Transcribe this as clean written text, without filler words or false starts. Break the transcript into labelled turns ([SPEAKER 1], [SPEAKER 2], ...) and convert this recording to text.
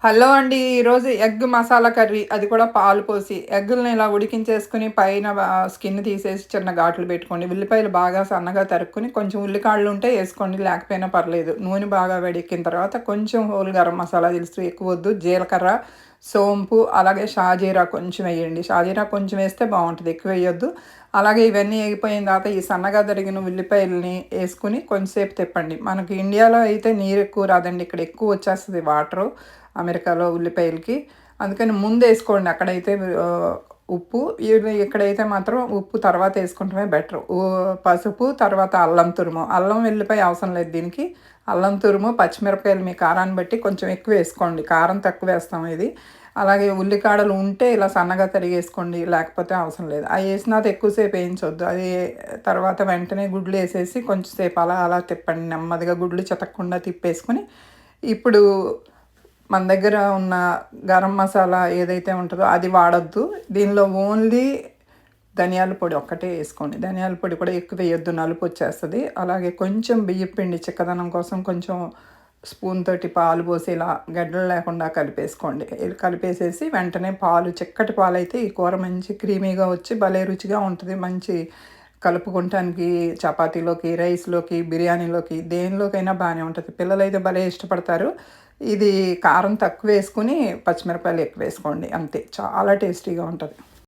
[SPEAKER 1] Hello అండి. ఈరోజు egg masala curry. అది కూడా పాలు పోసి. ఎగ్గుల్ని ఇలా ఉడికించేసుకొని పైన స్కిన్ తీసేసి చిన్న ఘాట్లు పెట్టుకోండి. ఉల్లిపాయలు బాగా సన్నగా తరుక్కొని కొంచెం ఉల్లికాడలు ఉంటే ఏసుకోండి. లేకపోయినా పర్లేదు. నూనె బాగా వేడెక్కిన తర్వాత కొంచెం హోల్ గరం మసాలా తెలుసు ఎక్కువొద్దు. జీలకర్ర, సోంపు అలాగే షాజీరా కొంచెం వేయండి. షాజీరా కొంచెం వేస్తే బావుంటది. ఎక్కువ వేయొద్దు. అలాగే ఇవన్నీ ఎగిపోయిన తర్వాత ఈ సన్నగా తరిగిన ఉల్లిపాయలని ఏసుకొని కొంచెంసేపు తిప్పండి. మనకి ఇండియాలో అయితే నీరు ఎక్కువ రాదండి. ఇక్కడ ఎక్కువ వచ్చేస్తది వాటరు. అమెరికాలో ఉల్లిపాయలకి. అందుకని ముందేసుకోండి అక్కడైతే ఉప్పు. ఇక్కడైతే మాత్రం ఉప్పు తర్వాత ఏసుకుంటమే బెటరు. పసుపు, తర్వాత అల్లం తురుము. అల్లం, వెల్లిపాయ అవసరం లేదు దీనికి. అల్లం తురుము, పచ్చిమిరపకాయలు మీ కారాన్ని బట్టి కొంచెం ఎక్కువ వేసుకోండి. కారం తక్కువేస్తాం ఇది. అలాగే ఉల్లికాడలు ఉంటే ఇలా సన్నగా తరిగేసుకోండి. లేకపోతే అవసరం లేదు. అయి ఏసినాక ఎక్కువసేపు వేయించొద్దు. అది తర్వాత వెంటనే గుడ్లేసేసి కొంచెం సేపు అలా అలా తిప్పండి. నెమ్మదిగా గుడ్లు చితక్కుండా తిప్పేసుకొని, ఇప్పుడు మన దగ్గర ఉన్న గరం మసాలా ఏదైతే ఉంటదో అది వాడొద్దు. దీనిలో ఓన్లీ ధనియాల పొడి ఒక్కటే ఏసుకోండి. ధనియాల పొడి కూడా ఎక్కువ వేయొద్దు. నలుపొచ్చేస్తది. అలాగే కొంచెం బియ్యపు పిండి చిక్కదనం కోసం కొంచెం స్పూన్ తోటి పాలు పోసి ఇలా గడ్డలు లేకుండా కలిపేసుకోండి. కలిపేసేసి వెంటనే పాలు చిక్కటి పాలైతే ఈ కూర మంచి క్రీమీగా వచ్చి భలే రుచిగా ఉంటది. మంచి కలుపుకుంటానికి చపాతీలోకి, రైస్‌లోకి, బిర్యానీలోకి దేనిలోకైనా బానే ఉంటది. పిల్లలైతే భలే ఇష్టపడతారు. ఇది కారం తక్కువేసుకొని పచ్చిమిరపకాయలు ఎక్కువేసుకోండి అంతే. చాలా టేస్టీగా ఉంటది.